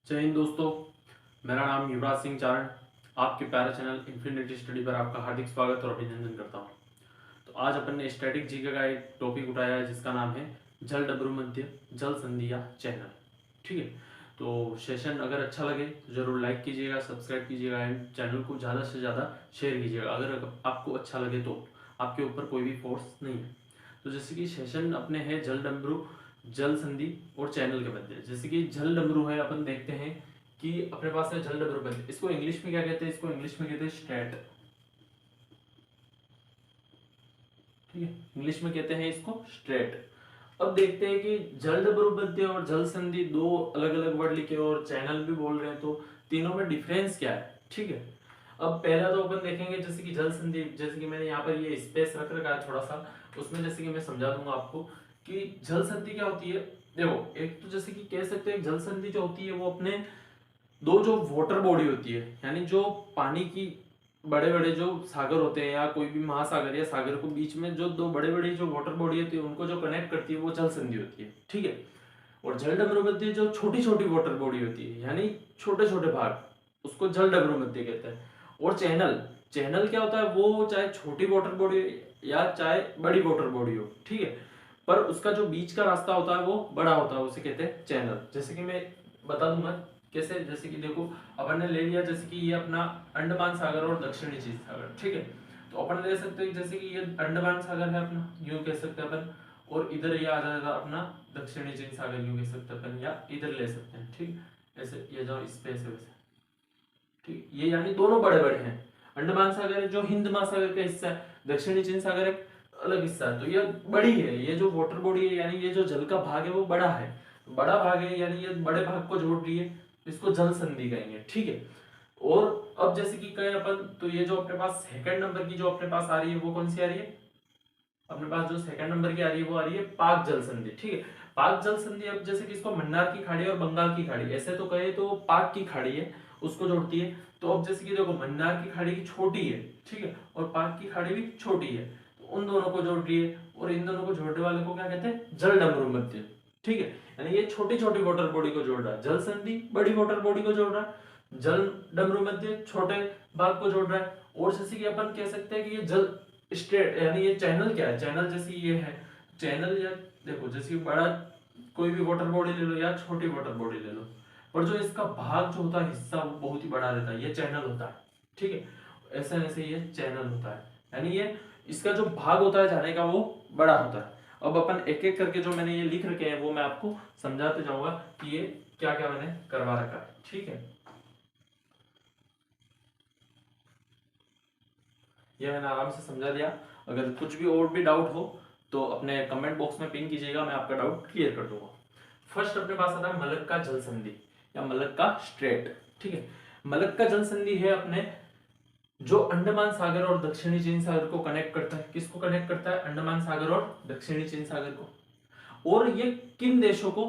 जय हिंद दोस्तों, मेरा नाम युवराज सिंह चारण। आपके प्यारे चैनल इन्फिनिटी स्टडी पर आपका हार्दिक स्वागत और अभिनंदन करता हूं। तो आज अपन ने स्टैटिक जीके का एक टॉपिक उठाया है जिसका नाम है जल डमरू मध्य जल संधि या चैनल। ठीक है, तो सेशन अगर अच्छा लगे तो जरूर लाइक कीजिएगा, सब्सक्राइब कीजिएगा एंड चैनल को ज़्यादा से ज़्यादा शेयर कीजिएगा अगर आपको अच्छा लगे तो। आपके ऊपर कोई भी फोर्स नहीं है। तो जैसे कि सेशन अपने हैं जल डमरू जल संधि और चैनल के मध्य। जैसे कि जल डमरू है, अपन देखते हैं कि अपने पास है जल डमरू मध्य। इसको इंग्लिश में क्या कहते हैं? इसको इंग्लिश में कहते हैं स्ट्रेट। ठीक है, इंग्लिश में कहते हैं इसको स्ट्रेट। अब देखते हैं कि जल डमरू मध्य और जल संधि दो अलग अलग वर्ड लिखे और चैनल भी बोल रहे हैं, तो तीनों में डिफरेंस क्या है? ठीक है, अब पहला तो अपन देखेंगे जैसे कि जल संधि। जैसे कि मैंने यहाँ पर ये स्पेस रख रखा है थोड़ा सा, उसमें जैसे कि मैं समझा दूंगा आपको कि जल संधि क्या होती है। देखो, एक तो जैसे कि कह सकते हैं जल संधि जो होती है वो अपने दो जो वाटर बॉडी होती है, यानी जो पानी की बड़े बड़े जो सागर होते हैं या कोई भी महासागर या सागर को बीच में जो दो बड़े बड़े जो वाटर बॉडी होती है उनको जो कनेक्ट करती है वो जल संधि होती है। ठीक है, और जल डमरू मध्य जो छोटी छोटी वाटर बॉडी होती है यानी छोटे छोटे भाग, उसको जल डमरू मध्य कहते हैं। और चैनल, चैनल क्या होता है? वो चाहे छोटी वाटर बॉडी या चाहे बड़ी वाटर बॉडी हो, ठीक है, पर उसका जो बीच का रास्ता होता है वो बड़ा होता है, उसे कहते हैं चैनल। जैसे कि मैं बता दूंगा कैसे। जैसे कि देखो, अपन ने ले लिया जैसे कि ये अपना अंडमान सागर और दक्षिणी चीन सागर। ठीक है, तो अपन ले सकते हैं जैसे कि ये अंडमान सागर है अपना, यूं कह सकते हैं अपन, और इधर ये आ जाएगा अपना दक्षिणी चीन सागर, यूं कह सकते हैं अपन, या इधर ले सकते हैं। ठीक, ऐसे ये जो स्पेस है वैसे। ठीक, ये यानी दोनों बड़े बड़े हैं। अंडमान सागर जो हिंद महासागर का हिस्सा है, दक्षिणी चीन सागर एक अलग हिस्सा है। तो ये बड़ी है, ये जो वाटर बॉडी है यानी ये जो जल का भाग है वो बड़ा है, बड़ा भाग है यानी ये बड़े भाग को जोड़ रही है, इसको जल संधि कहेंगे। ठीक है, और अब जैसे कि कहें अपन, तो ये जो अपने पास सेकंड नंबर की जो अपने पास आ रही है वो कौन सी आ रही है? अपने पास जो सेकंड नंबर की आ रही है वो आ रही है पाक जल संधि। ठीक है, पाक जल संधि अब जैसे कि इसको मन्नार की खाड़ी और बंगाल की खाड़ी, ऐसे तो कहे तो पाक की खाड़ी है, उसको जोड़ती है। तो अब जैसे कि देखो, मन्नार की खाड़ी की छोटी है, ठीक है, और पाक की खाड़ी भी छोटी है, तो उन दोनों को जोड़ रही है, और इन दोनों को जोड़ने वाले को क्या कहते हैं? जल डमरू मध्य। ठीक है, यानी ये छोटी छोटी वाटर बॉडी को जोड़ रहा है, जल संधि बड़ी वाटर बॉडी को जोड़ रहा है, जल डमरू मध्य छोटे भाग को जोड़ रहा है। और जैसे कि अपन कह सकते हैं कि ये जल स्ट्रेट, यानी ये चैनल क्या है? चैनल जैसे ये है चैनल, या देखो जैसे बड़ा कोई भी वाटर बॉडी ले लो या छोटी वाटर बॉडी ले लो, पर जो इसका भाग जो होता है, हिस्सा, वो बहुत ही बड़ा रहता है, ये चैनल होता है। ठीक है, ऐसे ऐसे ये चैनल होता है, यानी ये इसका जो भाग होता है जाने का वो बड़ा होता है। अब अपन एक एक करके जो मैंने ये लिख रखे हैं वो मैं आपको समझाते जाऊंगा कि ये क्या क्या मैंने करवा रखा है। ठीक है, ये मैंने आराम से समझा दिया। अगर कुछ भी और भी डाउट हो तो अपने कमेंट बॉक्स में पिन कीजिएगा, मैं आपका डाउट क्लियर कर दूंगा। फर्स्ट अपने पास आता है मलक्का जल संधि या मलक्का स्ट्रेट। ठीक है, मलक्का जल संधि है अपने जो अंडमान सागर और दक्षिणी चीन सागर को कनेक्ट करता है। किसको कनेक्ट करता है? अंडमान सागर और दक्षिणी चीन सागर को। और ये किन देशों को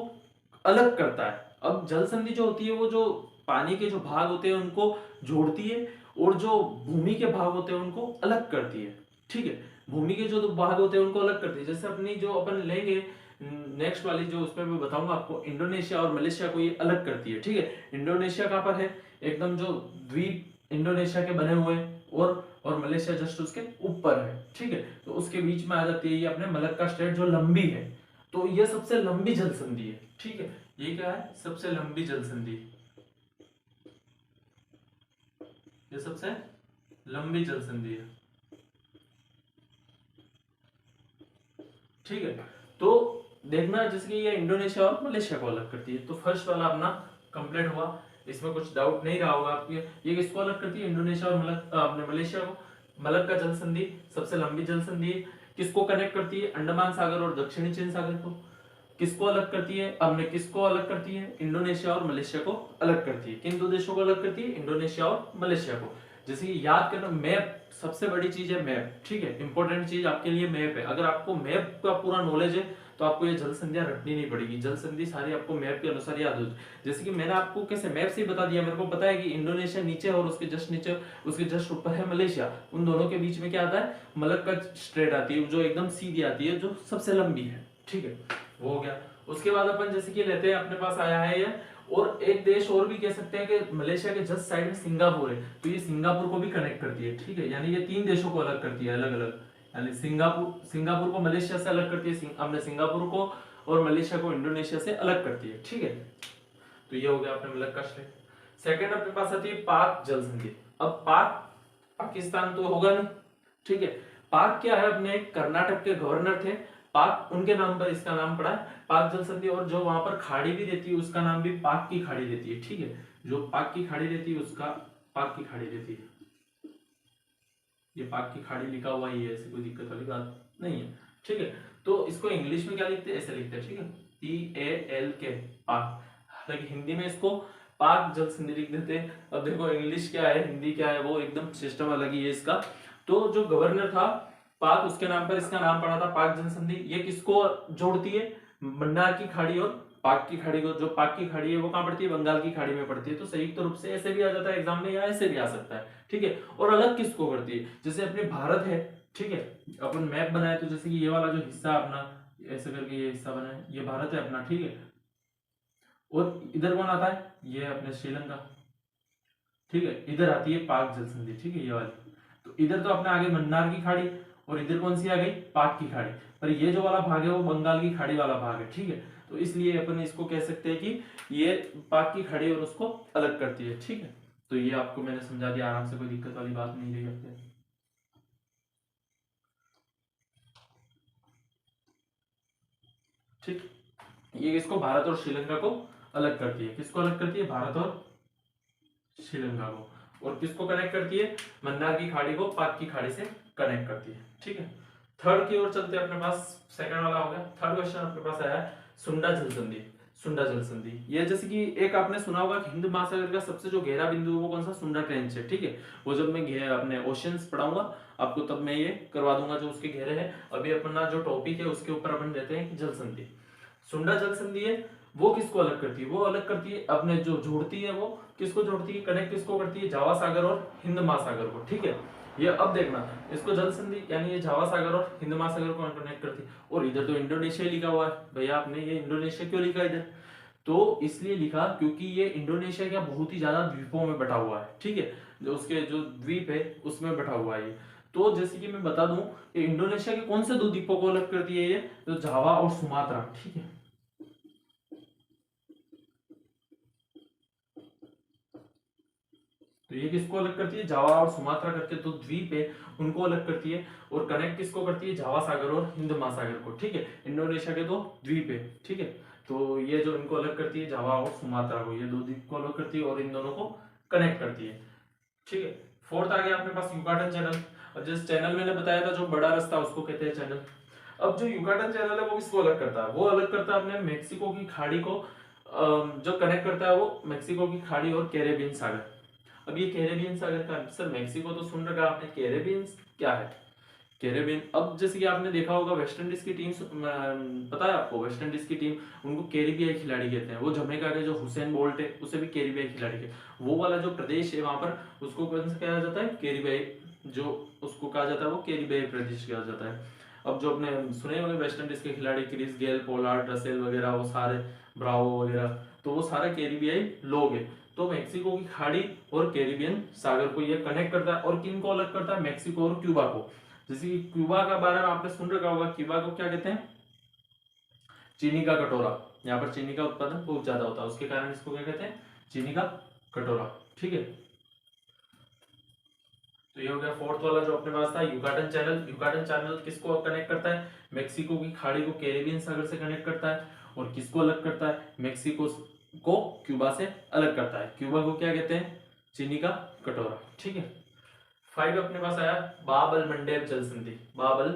अलग करता है? अब जल संधि जो होती है वो जो पानी के जो भाग होते हैं उनको जोड़ती है, और जो भूमि के भाग होते हैं उनको अलग करती है। ठीक है, भूमि के जो भाग होते हैं उनको अलग करती है। जैसे अपनी जो अपन लेंगे नेक्स्ट वाली जो, उसमें मैं बताऊंगा आपको, इंडोनेशिया और मलेशिया को ये अलग करती है। ठीक है, इंडोनेशिया कहाँ पर है? एकदम जो द्वीप इंडोनेशिया के बने हुए, और मलेशिया जस्ट उसके ऊपर है। ठीक है, तो उसके बीच में आ जाती है ये अपने मलक्का स्ट्रेट जो लंबी है। तो ये सबसे लंबी जल संधि है। ठीक है, ये क्या है? सबसे लंबी जल संधि, ये सबसे लंबी जल संधि है। ठीक है, तो देखना जैसे कि ये इंडोनेशिया और मलेशिया को अलग करती है। तो फर्स्ट वाला अपना कंप्लीट हुआ, इसमें कुछ डाउट नहीं रहा होगा आपके। ये किसको अलग करती है? इंडोनेशिया और अपने मलेशिया को। मलक्का जल संधि सबसे लंबी जल संधि है। किसको कनेक्ट करती है? अंडमान सागर और दक्षिणी चीन सागर को। किसको अलग करती है? हमने किसको अलग करती है? इंडोनेशिया और मलेशिया को अलग करती है। किन दो देशों को अलग करती है? इंडोनेशिया और मलेशिया को। जैसे कि याद करना, मैप सबसे बड़ी चीज है, मैप। ठीक है, इंपॉर्टेंट चीज आपके लिए मैप है। अगर आपको मैप का पूरा नॉलेज है तो आपको ये जल संधियां रटनी नहीं पड़ेगी, जल संधि सारी आपको मैप के अनुसार याद हो जाए। जैसे कि मैंने आपको कैसे मैप से ही बता दिया, मेरे को पता है कि इंडोनेशिया नीचे है और उसके जस्ट नीचे, उसके जस्ट ऊपर है मलेशिया। उन दोनों के बीच में क्या आता है? मलक्का स्ट्रेट आती है जो एकदम सीधी आती है, जो सबसे लंबी है। ठीक है, वो हो गया। उसके बाद अपन जैसे कि लेते हैं, अपने पास आया है ये और एक देश और भी कह सकते हैं कि मलेशिया के जस्ट साइड में सिंगापुर है, तो ये सिंगापुर को भी कनेक्ट करती है, ठीक है। यानी ये 3 देशों को अलग करती है, अलग अलग। यानी सिंगापुर को मलेशिया से अलग करती है, हमने सिंगापुर को और मलेशिया को इंडोनेशिया से अलग करती है, ठीक है। तो ये हो गया अपने मलक्का स्ट्रेट। सेकंड अपने पास आती है पाक जल संधि। अब पाक पाकिस्तान तो होगा नहीं, ठीक है। पाक क्या है, अपने कर्नाटक के गवर्नर थे पाक, उनके नाम पर इसका नाम पड़ा है पाक जल संधि। और जो वहां पर खाड़ी भी रहती है उसका नाम भी पाक की खाड़ी रहती है, ठीक है। जो पाक की खाड़ी रहती है उसका पाक की खाड़ी रहती है। ये पाक की खाड़ी लिखा हुआ ही है, ऐसी कोई दिक्कत वाली बात नहीं है, ठीक है। तो इसको इंग्लिश में क्या लिखते हैं, ऐसे लिखते हैं, ठीक है, PALK पाक। हालांकि हिंदी में इसको पाक जल संधि लिख देते हैं। अब देखो इंग्लिश क्या है, हिंदी क्या है, वो एकदम सिस्टम अलग ही है इसका। तो जो गवर्नर था पाक, उसके नाम पर इसका नाम पड़ा था पाक जल संधि। ये किसको जोड़ती है, मन्नार की खाड़ी और पाक की खाड़ी को। जो पाक की खाड़ी है वो कहाँ पड़ती है, बंगाल की खाड़ी में पड़ती है। तो संयुक्त रूप से ऐसे भी आ जाता है एग्जाम में, या ऐसे भी आ सकता है, ठीक है। और अलग किसको करती है, जैसे अपने भारत है, ठीक है, अपन मैप बनाए तो जैसे कि ये वाला जो हिस्सा अपना ऐसे करके ये हिस्सा बना है, ये भारत है अपना, ठीक है। और इधर कौन आता है, ये अपने श्रीलंका, ठीक है। इधर आती है पाक जल संधि, ठीक है, ये वाली। तो इधर तो अपने आगे मन्नार की खाड़ी, और इधर कौन सी आ गई, पाक की खाड़ी। पर ये जो वाला भाग है वो बंगाल की खाड़ी वाला भाग है, ठीक है। तो इसलिए अपन इसको कह सकते हैं कि ये पाक की खाड़ी और उसको अलग करती है, ठीक है। तो ये आपको मैंने समझा दिया आराम से, कोई दिक्कत वाली बात नहीं रही अपने, ठीक। ये इसको भारत और श्रीलंका को अलग करती है, किसको अलग करती है, भारत और श्रीलंका को। और किसको कनेक्ट करती है, मन्नार की खाड़ी को पाक की खाड़ी से कनेक्ट करती है, ठीक है। थर्ड की ओर चलते हैं अपने पास, सेकंड वाला हो गया। थर्ड क्वेश्चन अपने पास आया है सुंडा जल संधि। सुंडा जल संधि ये जैसे कि एक आपने सुना होगा कि हिंद महासागर का सबसे जो गहरा बिंदु है वो कौन सा, सुंडा ट्रेंच है, ठीक है। वो जब मैं अपने ओशियंस पढ़ाऊंगा आपको तब मैं ये करवा दूंगा जो उसके गहरे हैं। अभी अपना जो टॉपिक है उसके ऊपर अपन देते हैं जल संधि। सुंडा जल संधि है वो किसको अलग करती है, वो अलग करती है अपने जो जोड़ती है, वो किसको जोड़ती है, कनेक्ट किसको करती है, जावा सागर और हिंद महासागर को, ठीक है। ये अब देखना, इसको जल संधि यानी ये जावा सागर और हिंद महासागर को कनेक्ट करती है। और इधर तो इंडोनेशिया लिखा हुआ है, भैया आपने ये इंडोनेशिया क्यों लिखा इधर, तो इसलिए लिखा क्योंकि ये इंडोनेशिया का बहुत ही ज्यादा द्वीपों में बटा हुआ है, ठीक है। जो उसके जो द्वीप है उसमें बटा हुआ है ये। तो जैसे कि मैं बता दूं कि इंडोनेशिया के कौन से 2 द्वीपों को अलग करती है ये, तो जावा और सुमात्रा, ठीक है। तो ये किसको अलग करती है, जावा और सुमात्रा करके 2 द्वीप है उनको अलग करती है। और कनेक्ट किसको करती है, जावा सागर और हिंद महासागर को, ठीक है। इंडोनेशिया के 2 द्वीप है, ठीक है। तो ये जो इनको अलग करती है जावा और सुमात्रा को, ये 2 द्वीप को अलग करती है और इन दोनों को कनेक्ट करती है, ठीक है। फोर्थ आ गया अपने पास युकाटन चैनल। और जिस चैनल मैंने बताया था जो बड़ा रास्ता उसको कहते हैं चैनल। अब जो युकाटन चैनल है वो किसको अलग करता है, वो अलग करता है अपने मेक्सिको की खाड़ी को, जो कनेक्ट करता है वो मेक्सिको की खाड़ी और कैरेबियन सागर। अब ये कैरेबियन सागर का सर, मेक्सिको तो सुन रखा आपने, कैरेबियन क्या है, कैरेबियन। अब जैसे कि आपने देखा होगा वेस्ट इंडीज की टीम, पता है आपको वेस्ट इंडीज की टीम, उनको कैरिबियाई खिलाड़ी कहते हैं। वो जमैका के जो हुसैन बोल्ट है उसे भी कैरिबियाई खिलाड़ी कहते हैं। वो वाला जो प्रदेश है वहां पर उसको कौन सा कहा जाता है, कैरिबियाई, जो उसको कहा जाता है वो कैरिबियाई प्रदेश कहा जाता है। अब जो अपने सुने होंगे वेस्ट इंडीज के खिलाड़ी क्रिस गेल, पोलार्ड, रसेल वगैरह, वो सारे ब्रावो वगैरह, तो वो सारे कैरिबियाई लोग हैं। तो मेक्सिको की खाड़ी और कैरिबियन सागर को ये कनेक्ट करता है। और किन को अलग करता है, मेक्सिको और क्यूबा को। जैसे कि क्यूबा का बारे में आपने सुन रखा होगा, क्यूबा को क्या कहते हैं, चीनी का कटोरा। यहाँ पर चीनी का उत्पादन बहुत ज्यादा होता है, उसके कारण इसको क्या कहते हैं, चीनी का कटोरा, ठीक है। तो ये हो गया फोर्थ वाला जो अपने पास था युकाटन चैनल। युकाटन चैनल किसको कनेक्ट करता है, मेक्सिको की खाड़ी को कैरिबियन सागर से कनेक्ट करता है। और किसको अलग करता है, मेक्सिको को क्यूबा से अलग करता है। क्यूबा को क्या कहते हैं, चीनी का कटोरा, ठीक है। 5 अपने पास आया बाबल मंडेब जल संधि। बाबल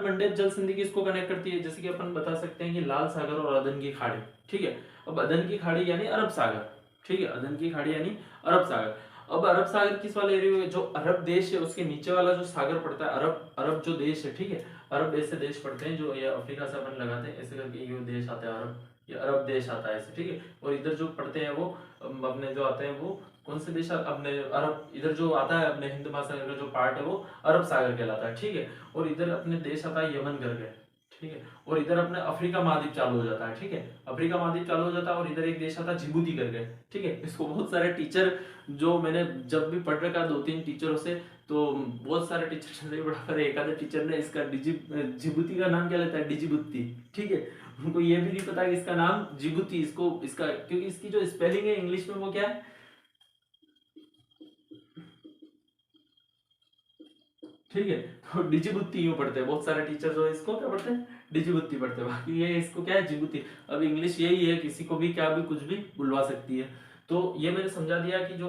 मंडेब जल संधि किसको कनेक्ट करती है, जैसे कि अपन बता सकते हैं कि लाल सागर और अदन की खाड़ी, ठीक है। अब अदन की खाड़ी यानी अरब सागर, ठीक है, अदन की खाड़ी यानी अरब सागर। अब अरब सागर किस वाले एरिया में, जो अरब देश है उसके नीचे वाला जो सागर पड़ता है, अरब जो देश है, ठीक है। अरब ऐसे देश पड़ते हैं जो ये अफ्रीका से अपन लगाते हैं ऐसे करके, ये देश आता है अरब, ये अरब देश आता है ऐसे, ठीक है। और इधर जो पड़ते हैं वो अपने जो आते हैं वो कौन से देश, अपने अरब, इधर जो आता है अपने हिंद महासागर का जो पार्ट है वो अरब सागर कहलाता है, ठीक है। और इधर अपने देश आता है यमन करके, ठीक है। और इधर अपने अफ्रीका महाद्वीप चालू हो जाता है, ठीक है, अफ्रीका महाद्वीप चालू हो जाता है। और इधर एक देश आता है जिबूती करके, ठीक है। इसको बहुत सारे टीचर, जो मैंने जब भी पढ़ रखा 2-3 टीचरों से, तो बहुत सारे टीचर से पढ़ा, पर एक आधे टीचर ने इसका जिबूती का नाम क्या लेता है, डिजिबुत्ती, ठीक है। उनको ये भी नहीं पता कि इसका नाम जिबूती, इसका क्योंकि इसकी जो स्पेलिंग है इंग्लिश में वो क्या है, ठीक है। तो डिजिबुत्ती यूं पढ़ते हैं बहुत सारे टीचर, जो इसको क्या पढ़ते हैं, डिजिबुत्ती पढ़ते हैं। बाकी ये इसको क्या है, जिबूती। अब इंग्लिश यही है, किसी को भी क्या भी कुछ भी बुलवा सकती है। तो ये मैंने समझा दिया कि जो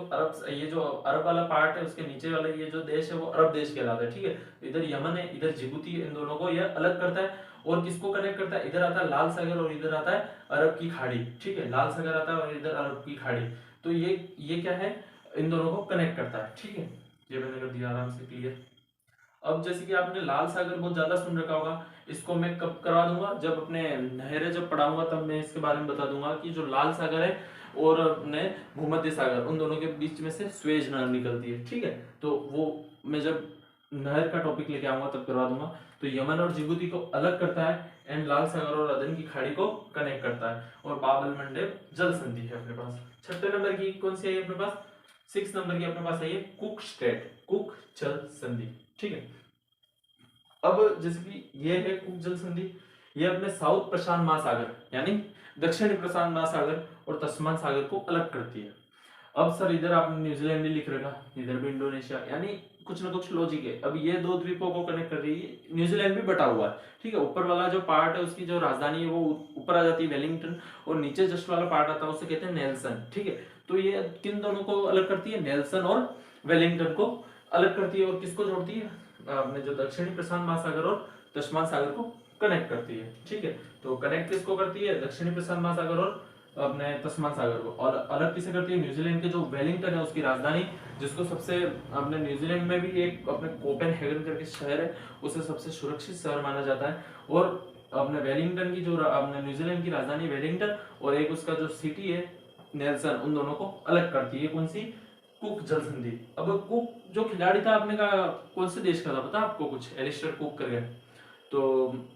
ये जो अरब वाला पार्ट है, उसके नीचे वाला ये जो देश है वो अरब देश कहलाता है, ठीक है। इधर यमन है, इधर जिबूती, इन दोनों को यह अलग करता है। और किसको कनेक्ट करता है, इधर आता है लाल सागर और इधर आता है अरब की खाड़ी, ठीक है। लाल सागर आता है और इधर अरब की खाड़ी। तो ये क्या है, इन दोनों को कनेक्ट करता है, ठीक है। ये मैंने कर दिया आराम से क्लियर। अब जैसे कि आपने लाल सागर बहुत ज्यादा सुन रखा होगा, इसको मैं कब करवा दूंगा, जब अपने नहरें जब पढ़ाऊंगा तब मैं इसके बारे में बता दूंगा कि जो लाल सागर है और अपने भूमध्य सागर, उन दोनों के बीच में से स्वेज नहर निकलती है, ठीक है। तो वो मैं जब नहर का टॉपिक लेके आऊंगा तब करवा दूंगा। तो यमन और जिबूती को अलग करता है, एंड लाल सागर और अदन की खाड़ी को कनेक्ट करता है। और बाब अल मंडेब जल संधि है अपने पास। छठे नंबर की कौन सी है अपने पास, 6 नंबर की अपने पास है ये कुक स्ट्रेट, कुक जल संधि, ठीक है। अब जैसे कि ये है कुक जल संधि, ये अपने साउथ प्रशांत महासागर यानी दक्षिणी प्रशांत महासागर और तस्मान सागर को अलग करती है। अब सर इधर आपने न्यूजीलैंड नहीं लिख रखा, इधर भी इंडोनेशिया, यानी कुछ ना कुछ लॉजिक है। अब ये दो द्वीपों को कनेक्ट कर रही है, न्यूजीलैंड भी बटा हुआ है, ठीक है। ऊपर वाला जो पार्ट है उसकी जो राजधानी है वो ऊपर आ जाती है वेलिंगटन, और नीचे जस्ट वाला पार्ट आता है उसे कहते हैं नेल्सन, ठीक है। तो ये किन दोनों को अलग करती है, नेल्सन और वेलिंगटन को अलग करती है। और किसको जोड़ती है, अपने जो दक्षिणी प्रशांत महासागर और तस्मान सागर को कनेक्ट करती है, ठीक है। तो कनेक्ट किसको करती है, दक्षिणी प्रशांत महासागर और अपने तस्मान सागर को। और अलग किसे करती है, न्यूजीलैंड के जो वेलिंगटन है उसकी राजधानी, जिसको सबसे अपने न्यूजीलैंड में भी एक अपने कोपेनहेगन करके शहर है, उसे सबसे सुरक्षित शहर माना जाता है। और अपने वेलिंगटन की जो अपने न्यूजीलैंड की राजधानी वेलिंगटन और एक उसका जो सिटी है नेल्सन, उन दोनों को अलग करती है कौन सी, कुक जल संधि। अब कुक जो खिलाड़ी था आपने कहा कौन से देश का था पता आपको कुछ, एलिस्टर कुक करके, तो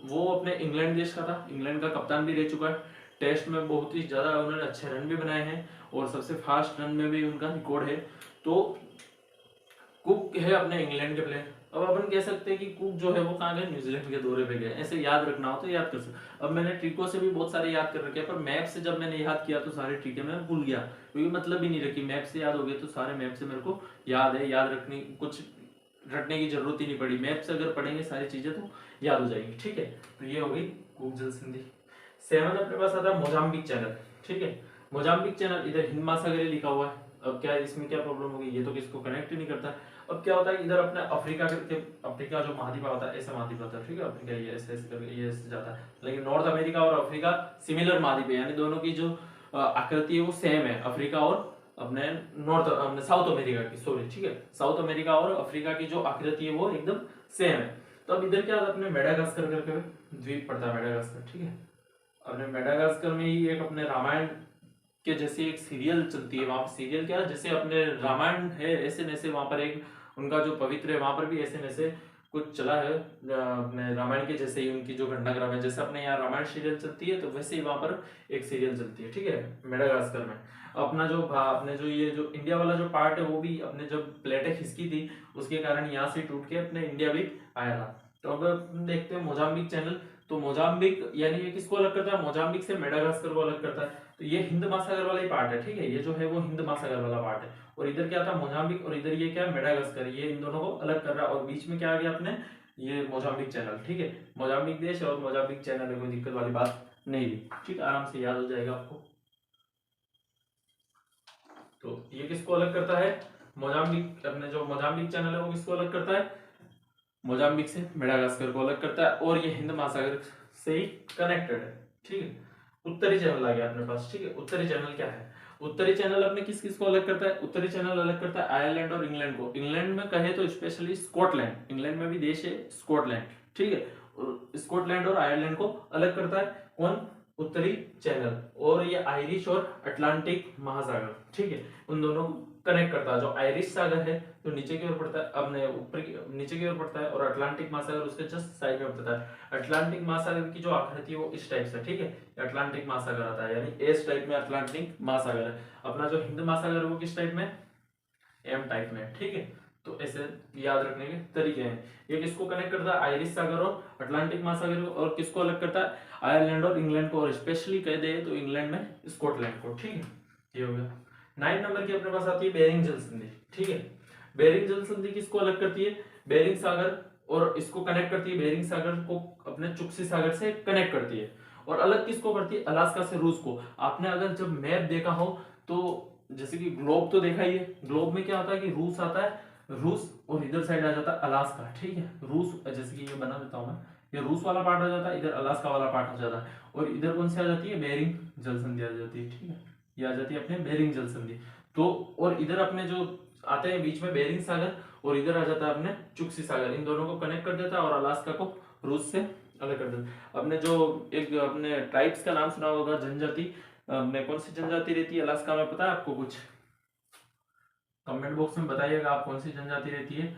वो अपने इंग्लैंड देश का था, इंग्लैंड का कप्तान भी रह चुका है। टेस्ट में बहुत ही ज्यादा उन्होंने अच्छे रन भी बनाए हैं और सबसे फास्ट रन में भी उनका रिकॉर्ड है। तो कुक है अपने इंग्लैंड के प्लेयर। अब अपन कह सकते हैं कि कुक जो है वो कहाँ गए, न्यूजीलैंड के दौरे पे गए, ऐसे याद रखना हो तो याद कर सकते। अब मैंने ट्रिकों से भी बहुत सारे याद कर रखे हैं, पर मैप से जब मैंने याद किया तो सारे ट्रिकें मैं भूल गया, क्योंकि मतलब ही नहीं रखी। मैप से याद हो गए तो सारे मैप से मेरे को याद है, याद रखने कुछ रटने की जरूरत ही नहीं पड़ी। मैप से अगर पढ़ेंगे सारी चीजें तो याद हो जाएंगी, ठीक है। तो ये हो गई कुक जल संधि। 7 अपने पास आता है मोजाम्बिक चैनल, ठीक है। मोजाम्बिक चैनल इधर हिंद महासागर लिखा हुआ है। अब क्या इसमें क्या प्रॉब्लम होगी, ये तो किसको कनेक्ट ही नहीं करता। अब क्या होता है, इधर अपने अफ्रीका करके, अफ्रीका जो महाद्वीप होता है ऐसा महाद्वीप होता है, ठीक है। अफ्रीका ये ऐसे ऐसे करके ये ऐसे जाता है, लेकिन नॉर्थ अमेरिका और अफ्रीका सिमिलर महाद्वीप है, यानी दोनों की जो आकृति है वो सेम है, अफ्रीका और अपने नॉर्थ अपने साउथ अमेरिका की, सॉरी, ठीक है। साउथ अमेरिका और अफ्रीका की जो आकृति है वो एकदम सेम है। तो अब इधर क्या होता है, अपने मेडागास्कर करके द्वीप पड़ता है मेडागास्कर, ठीक है। अपने मेडागास्कर में ही एक अपने रामायण के जैसे एक सीरियल चलती है, वहां पर सीरियल क्या है, जैसे अपने रामायण है ऐसे वैसे वहां पर एक उनका जो पवित्र है वहां पर भी ऐसे वैसे कुछ चला है अपने रामायण के जैसे ही उनकी जो घटनाक्रम है, जैसे अपने यहाँ रामायण सीरियल चलती है तो वैसे ही वहां पर एक सीरियल चलती है, ठीक है, मेडागास्कर में। अपना जो अपने जो ये जो इंडिया वाला जो पार्ट है वो भी अपने जब प्लेटें खिसकी थी उसके कारण यहाँ से टूट के अपने इंडिया भी आया था। तो अब देखते हैं मोजाम्बिक चैनल। तो मोजाम्बिक यानी ये किसको अलग करता है, मोजाम्बिक से मेडागास्कर को अलग करता है। तो ये हिंद महासागर वाला ही पार्ट है, ठीक है। ये जो है वो हिंद महासागर वाला पार्ट है, और इधर क्या था मोजाम्बिक, और इधर ये क्या है मेडागास्कर, ये इन दोनों को अलग कर रहा है। और बीच में क्या आ गया अपने ये मोजाम्बिक चैनल, ठीक है। मोजाम्बिक देश और मोजाम्बिक चैनल में कोई दिक्कत वाली बात नहीं थी, ठीक, आराम से याद हो जाएगा आपको। तो ये किसको अलग करता है, मोजाम्बिक, अपने जो मोजाम्बिक चैनल है वो किसको अलग करता है, मोजाम्बिक से मेडागास्कर को अलग करता है, और ये हिंद महासागर से ही कनेक्टेड है, ठीक है। उत्तरी चैनल आ गया अपने पास, ठीक है। उत्तरी चैनल क्या है, उत्तरी चैनल अपने किस किस को अलग करता है, उत्तरी चैनल अलग करता है आयरलैंड और इंग्लैंड को। इंग्लैंड में कहे तो स्पेशली स्कॉटलैंड, इंग्लैंड में भी देश है स्कॉटलैंड, ठीक है। स्कॉटलैंड और आयरलैंड को अलग करता है कौन, उत्तरी चैनल। और ये आयरिश और अटलांटिक महासागर, ठीक है, उन दोनों को कनेक्ट करता है। जो आयरिश सागर है जो नीचे की ओर पड़ता है, अपने ऊपर की नीचे की ओर पड़ता है, और अटलांटिक महासागर उसके जस्ट साइड में पड़ता है। अटलांटिक महासागर की जो आकृति है वो इस टाइप से, ठीक है, अटलांटिक महासागर आता है, यानी एस टाइप में अटलांटिक महासागर है। अपना जो हिंद महासागर है वो किस टाइप में, एम टाइप में, ठीक है। तो ऐसे याद रखने के तरीके हैं। ये किसको कनेक्ट करता है, आयरिश सागर और अटलांटिक महासागर को, और किसको अलग करता है, आयरलैंड और इंग्लैंड को, और स्पेशली कह दे तो इंग्लैंड में स्कॉटलैंड को, ठीक है। ये हो गया। 9 नंबर की अपने पास आती है बेरिंग जल संधि, ठीक है। बेरिंग जल संधि किसको अलग करती है, बेरिंग सागर और इसको कनेक्ट करती है, बेरिंग सागर को अपने चुक्सी सागर से कनेक्ट करती है। और अलग किसको करती है, अलास्का से रूस को। आपने अगर जब मैप देखा हो तो जैसे कि ग्लोब तो देखा ही है, ग्लोब में क्या होता है कि रूस आता है, रूस और इधर साइड आ जाता है अलास्का, ठीक है। रूस जैसे कि ये बना देता हूं मैं, ये रूस वाला पार्ट आ जाता है, इधर अलास्का वाला पार्ट आ जाता है, और इधर कौन सी आ जाती है, बेरिंग जल संधि आ जाती है, ठीक है। ये आ जाती है अपने बेरिंग जल संधि। तो और इधर अपने जो आते हैं बीच में बेरिंग सागर, और इधर आ जाता है अपने चुक्सी सागर, इन दोनों को कनेक्ट कर देता है और अलास्का को रूस से अलग कर देता है। अपने जो एक अपने ट्राइब्स का नाम सुना होगा, जनजाति, अपने कौन सी जनजाति रहती है अलास्का में, पता है आपको कुछ, कमेंट बॉक्स में बताइएगा आप कौन सी जनजाति रहती है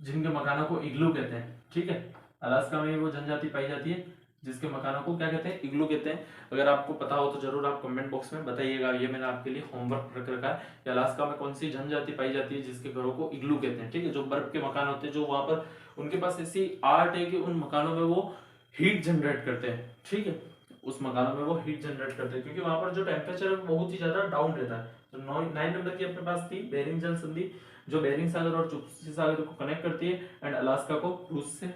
जिनके मकानों को इग्लू कहते हैं, ठीक है। अलास्का में वो जनजाति पाई जाती है जिसके मकानों को क्या कहते हैं, इग्लू कहते हैं। अगर आपको पता हो तो जरूर आप कमेंट बॉक्स में बताइएगा। ये मैंने आपके लिए होमवर्क रख रखा है कि अलास्का में कौन सी जनजाति पाई जाती है जिसके घरों को इग्लू कहते हैं, ठीक है। जो बर्फ के मकान होते हैं, जो वहां पर उनके पास ऐसी आर्ट है कि उन मकानों में वो हीट जनरेट करते हैं, ठीक है। उस मकानों में वो हीट जनरेट करते हैं क्योंकि वहां पर जो टेम्परेचर है बहुत ही ज्यादा डाउन रहता है। तो 9 नंबर की अपने पास थी बेरिंग जल संधि, जो बेरिंग सागर और चुक्सी सागर को कनेक्ट करती है एंड अलास्का को रूस से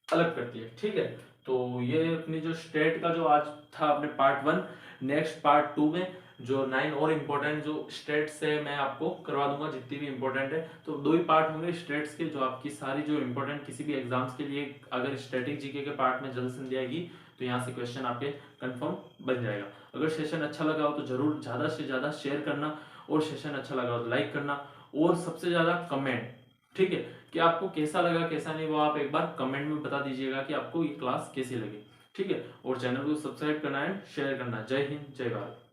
अलग करती है, ठीक है। तो ये अपनी जो स्टेट का जो आज था अपने पार्ट 1, नेक्स्ट पार्ट 2 में जो 9 और इम्पोर्टेंट जो स्टेट्स है मैं आपको करवा दूंगा जितनी भी इम्पोर्टेंट है। तो 2 ही पार्ट होंगे स्टेट्स के, जो आपकी सारी जो इम्पोर्टेंट किसी भी एग्जाम्स के लिए अगर स्टैटिक जीके के पार्ट में जल संधि आएगी तो यहाँ से क्वेश्चन आपके कंफर्म बन जाएगा। अगर सेशन अच्छा लगा हो तो जरूर ज्यादा से ज्यादा शेयर करना, और सेशन अच्छा लगा हो तो लाइक करना, और सबसे ज्यादा कमेंट, ठीक है, कि आपको कैसा लगा कैसा नहीं, वो आप एक बार कमेंट में बता दीजिएगा कि आपको ये क्लास कैसी लगी, ठीक है। और चैनल को सब्सक्राइब करना है, शेयर करना। जय हिंद, जय भारत।